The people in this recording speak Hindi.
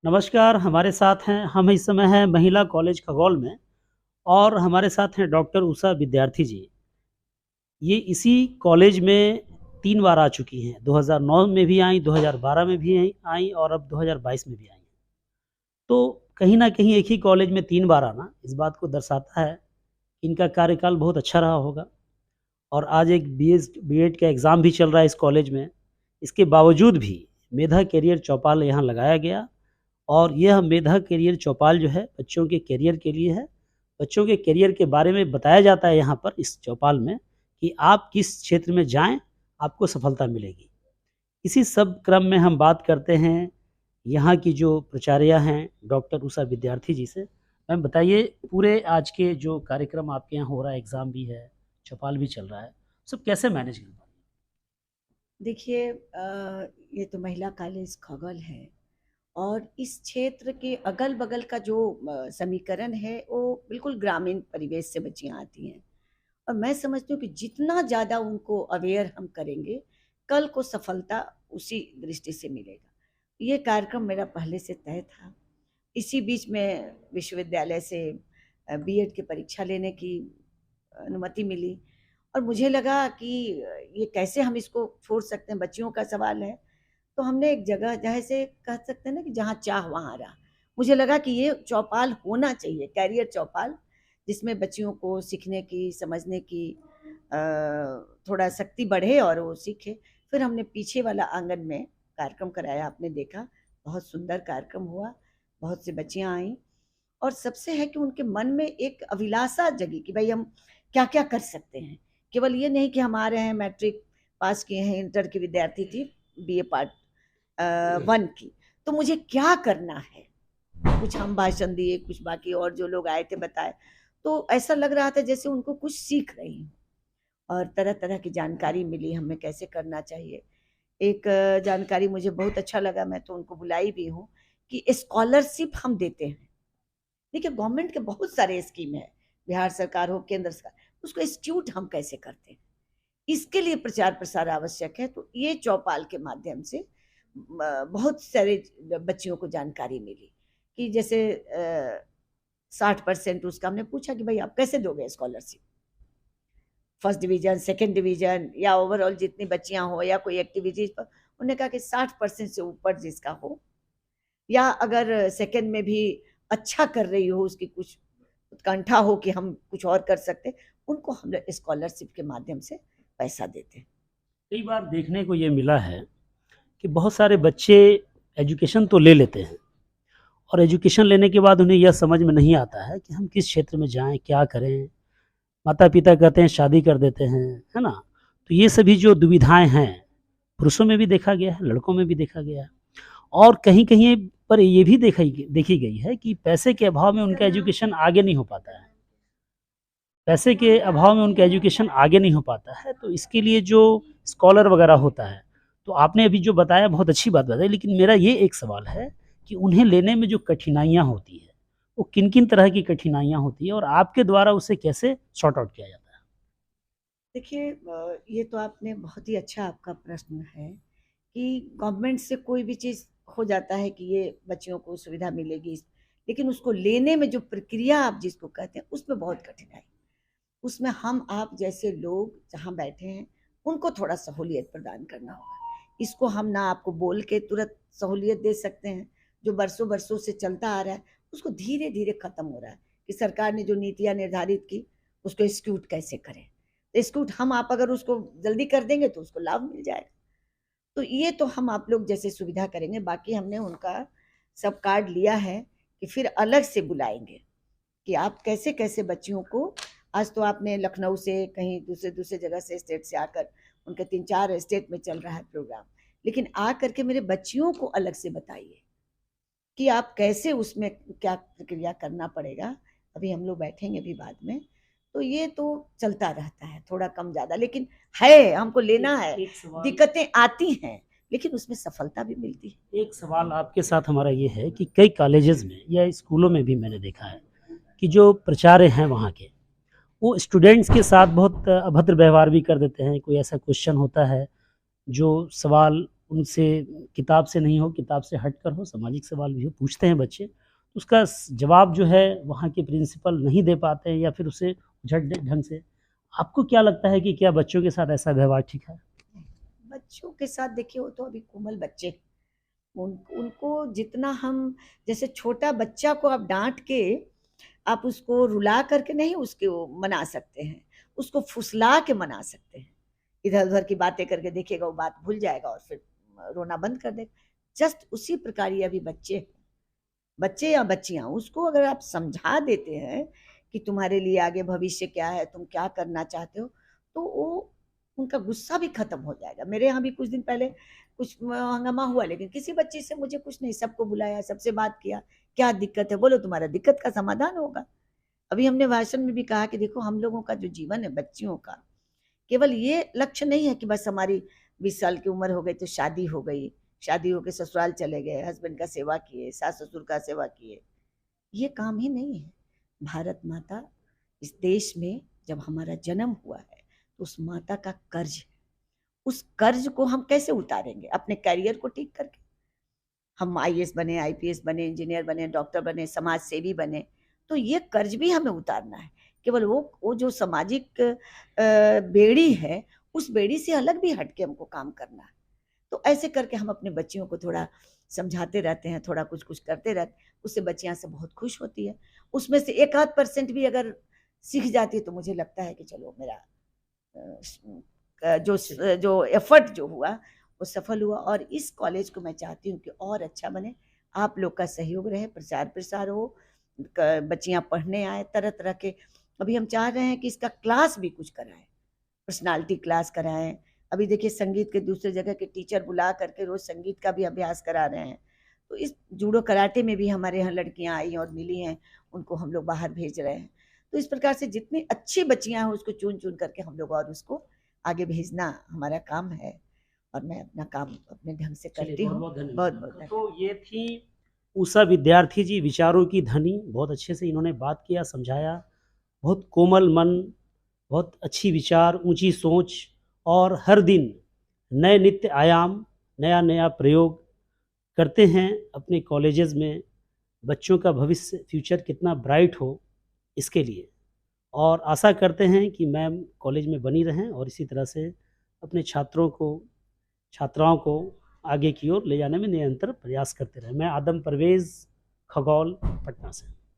नमस्कार, हमारे साथ हैं हम इस समय हैं महिला कॉलेज खगौल में और हमारे साथ हैं डॉक्टर उषा विद्यार्थी जी। ये इसी कॉलेज में 3 बार आ चुकी हैं, 2009 में भी आईं, 2012 में भी आईं और अब 2022 में भी आई हैं। तो कहीं न कहीं एक ही कॉलेज में 3 बार आना इस बात को दर्शाता है, कि इनका कार्यकाल बहुत अच्छा रहा होगा और आज एक बीएड का एग्ज़ाम भी चल रहा है इस कॉलेज में। इसके बावजूद भी मेधा करियर चौपाल यहाँ लगाया गया और यह मेधा करियर चौपाल जो है बच्चों के करियर के लिए है। बच्चों के करियर के बारे में बताया जाता है यहाँ पर इस चौपाल में कि आप किस क्षेत्र में जाएँ, आपको सफलता मिलेगी। इसी सब क्रम में हम बात करते हैं यहाँ की जो प्राचार्या हैं डॉक्टर उषा विद्यार्थी जी से। मैम बताइए पूरे आज के जो कार्यक्रम आपके यहाँ हो रहा है, एग्ज़ाम भी है, चौपाल भी चल रहा है, सब कैसे मैनेज कर पा रही हैं? देखिए ये तो महिला कॉलेज खगौल है और इस क्षेत्र के अगल-बगल का जो समीकरण है वो बिल्कुल ग्रामीण परिवेश से बच्चियाँ आती हैं और मैं समझती हूँ कि जितना ज़्यादा उनको अवेयर हम करेंगे, कल को सफलता उसी दृष्टि से मिलेगा। ये कार्यक्रम मेरा पहले से तय था। इसी बीच में विश्वविद्यालय से बीएड की परीक्षा लेने की अनुमति मिली और मुझे लगा कि ये कैसे हम इसको छोड़ सकते हैं, बच्चियों का सवाल है। तो हमने एक जगह जैसे कह सकते हैं ना कि जहाँ चाह वहाँ राह। मुझे लगा कि ये चौपाल होना चाहिए, कैरियर चौपाल, जिसमें बच्चियों को सीखने की, समझने की थोड़ा शक्ति बढ़े और वो सीखे। फिर हमने पीछे वाला आंगन में कार्यक्रम कराया, आपने देखा, बहुत सुंदर कार्यक्रम हुआ, बहुत सी बच्चियाँ आईं और सबसे है कि उनके मन में एक अभिलाषा जगी कि भई हम क्या-क्या कर सकते हैं। केवल ये नहीं कि हम आ रहे हैं, मैट्रिक पास किए हैं, इंटर की विद्यार्थी थी, बीए पार्ट 1 की, तो मुझे क्या करना है? कुछ हम भाषण दिए, कुछ बाकी और जो लोग आए थे बताए, तो ऐसा लग रहा था जैसे उनको कुछ सीख रही हूँ और तरह-तरह की जानकारी मिली हमें कैसे करना चाहिए। एक जानकारी मुझे बहुत अच्छा लगा, मैं तो उनको बुलाई भी हूँ कि स्कॉलरशिप हम देते हैं। देखिए गवर्नमेंट के बहुत सारे स्कीम है, बिहार सरकार हो, केंद्र सरकार, उसको इंस्टीट्यूट हम कैसे करते हैं? इसके लिए प्रचार-प्रसार आवश्यक है, तो ये चौपाल के माध्यम से बहुत सारे बच्चियों को जानकारी मिली कि जैसे 60% उसका हमने पूछा कि भई आप कैसे दोगे scholarship? First division, second division या ओवरऑल जितनी बच्चियाँ हो या कोई एक्टिविटीज़ पर, उन्होंने कहा कि 60% से ऊपर जिसका हो या अगर सेकंड में भी अच्छा कर रही हो, उसकी कुछ उत्कंठा हो कि हम कुछ और कर सकते हैं, उनको हम लोग स्कॉलरशिप के माध्यम से पैसा देते हैं। कई बार देखने को ये मिला है कि बहुत सारे बच्चे एजुकेशन तो ले लेते हैं और एजुकेशन लेने के बाद उन्हें यह समझ में नहीं आता है कि हम किस क्षेत्र में जाएँ, क्या करें? माता-पिता कहते हैं शादी कर देते हैं, है ना? तो ये सभी जो दुविधाएँ हैं, पुरुषों में भी देखा गया है, लड़कों में भी देखा गया है और कहीं-कहीं पर ये भी देखी गई है कि पैसे के अभाव में उनका एजुकेशन आगे नहीं हो पाता है। पैसे के अभाव में उनका एजुकेशन आगे नहीं हो पाता है, तो इसके लिए जो स्कॉलर वगैरह होता है, तो आपने अभी जो बताया बहुत अच्छी बात बताई, लेकिन मेरा ये एक सवाल है कि उन्हें लेने में जो कठिनाइयाँ होती हैं, वो किन-किन तरह की कठिनाइयाँ होती हैं और आपके द्वारा उसे कैसे सॉर्ट आउट किया जाता है? देखिए ये तो आपने बहुत ही अच्छा आपका प्रश्न है कि गवर्नमेंट से कोई भी चीज़ हो जाता है कि ये बच्चियों को सुविधा मिलेगी, लेकिन उसको लेने में जो प्रक्रिया आप जिसको कहते हैं, उसमें बहुत कठिनाई। उसमें हम आप जैसे लोग जहाँ बैठे हैं, उनको थोड़ा सहूलियत प्रदान करना होगा। इसको हम ना आपको बोल के तुरंत सहूलियत दे सकते हैं, जो बरसों-बरसों से चलता आ रहा है, उसको धीरे-धीरे खत्म हो रहा है कि सरकार ने जो नीतियाँ निर्धारित की, उसको एग्जीक्यूट कैसे करें। तो एग्जीक्यूट हम आप अगर उसको जल्दी कर देंगे, तो उसको लाभ मिल जाएगा। तो ये तो हम आप लोग जैसे सुविधा करेंगे, बाकी हमने उनका सब कार्ड लिया है कि फिर अलग से बुलाएँगे। कि आप कैसे-कैसे बच्चियों को आज तो आपने लखनऊ से कहीं दूसरे-दूसरे जगह से स्टेट से आकर उनके 3-4 स्टेट में चल रहा है प्रोग्राम। लेकिन आ कर के मेरे बच्चियों को अलग से बताइए कि आप कैसे उसमें क्या प्रक्रिया करना पड़ेगा। अभी हम लोग बैठेंगे भी बाद में। तो ये तो चलता रहता है, थोड़ा कम ज़्यादा लेकिन है, हमको लेना एक है। एक सवाल दिक्कतें आती हैं, लेकिन उसमें सफलता भी मिलती है। एक सवाल आपके साथ हमारा ये है कि कई कॉलेजेज़ में या स्कूलों में भी मैंने देखा है कि जो प्राचार्य हैं वहाँ के, वो स्टूडेंट्स के साथ बहुत अभद्र व्यवहार भी कर देते हैं। कोई ऐसा क्वेश्चन होता है जो सवाल उनसे किताब से नहीं हो, किताब से हटकर हो, सामाजिक सवाल भी हो, पूछते हैं बच्चे, तो उसका जवाब जो है वहाँ के प्रिंसिपल नहीं दे पाते हैं या फिर उसे झट ढंग से। आपको क्या लगता है कि क्या बच्चों के साथ ऐसा व्यवहार ठीक है? बच्चों के साथ देखिए, वो तो अभी कोमल बच्चे, उनको जितना हम, जैसे छोटा बच्चा को आप डांट के, आप उसको रुला करके नहीं उसके वो मना सकते हैं, उसको फुसला के मना सकते हैं। इधर उधर की बातें करके देखिएगा, वो बात भूल जाएगा और फिर रोना बंद कर देगा। जस्ट उसी प्रकार ये अभी बच्चे या बच्चियां, उसको अगर आप समझा देते हैं कि तुम्हारे लिए आगे भविष्य क्या है, तुम क्या करना चाहते हो, तो वो उनका गुस्सा भी खत्म हो जाएगा। मेरे यहाँ भी कुछ दिन पहले कुछ हंगामा हुआ, लेकिन किसी बच्चे से मुझे कुछ नहीं, सबको बुलाया, सबसे बात किया, क्या दिक्कत है बोलो, तुम्हारा दिक्कत का समाधान होगा। अभी हमने भाषण में भी कहा कि देखो, हम लोगों का जो जीवन है बच्चियों का, केवल ये लक्ष्य नहीं है कि बस हमारी 20 साल की उम्र हो गई तो शादी हो गई, शादी होकर ससुराल चले गए, हस्बैंड का सेवा किए, सास ससुर का सेवा किए, ये काम ही नहीं है। भारत माता इस देश में जब हमारा जन्म हुआ है, तो उस माता का कर्ज है। उस कर्ज को हम कैसे उतारेंगे? अपने करियर को ठीक करके। हम आईएएस बने, आईपीएस बने, इंजीनियर बने, डॉक्टर बने, समाज सेवी बने, तो ये कर्ज भी हमें उतारना है। केवल वो जो सामाजिक बेड़ी है, उस बेड़ी से अलग भी हट के हमको काम करना है। तो ऐसे करके हम अपने बच्चियों को थोड़ा समझाते रहते हैं, थोड़ा कुछ कुछ करते रहते, उससे बच्चियां से बहुत खुश होती है। उसमें से 1-8% भी अगर सीख जाती है, तो मुझे लगता है कि चलो मेरा जो एफर्ट जो हुआ वो सफल हुआ। और इस कॉलेज को मैं चाहती हूँ कि और अच्छा बने, आप लोग का सहयोग रहे, प्रचार प्रसार हो, बच्चियां पढ़ने आए तरह तरह के। अभी हम चाह रहे हैं कि इसका क्लास भी कुछ कराएं, पर्सनालिटी क्लास कराएं। अभी देखिए, संगीत के दूसरे जगह के टीचर बुला करके रोज संगीत का भी अभ्यास करा रहे हैं। तो इस जूडो कराटे में भी हमारे यहाँ लड़कियां आई और मिली हैं, उनको हम लोग बाहर भेज रहे हैं। तो इस प्रकार से जितनी अच्छी बच्चियां हैं, उसको चुन चुन करके हम लोग और उसको आगे भेजना हमारा काम है। और मैं अपना काम अपने ढंग से करती हूँ। बहुत बहुत बहुत बहुत धन्यवाद। तो ये थी उषा विद्यार्थी जी, विचारों की धनी। बहुत अच्छे से इन्होंने बात किया, समझाया। बहुत कोमल मन, बहुत अच्छी विचार, ऊंची सोच, और हर दिन नए नित्य आयाम, नया नया प्रयोग करते हैं अपने कॉलेजेस में, बच्चों का भविष्य फ्यूचर कितना ब्राइट हो इसके लिए। और आशा करते हैं कि मैम कॉलेज में बनी रहें और इसी तरह से अपने छात्रों को, छात्राओं को आगे की ओर ले जाने में निरंतर प्रयास करते रहें। मैं आदम परवेज़, खगौल, पटना से।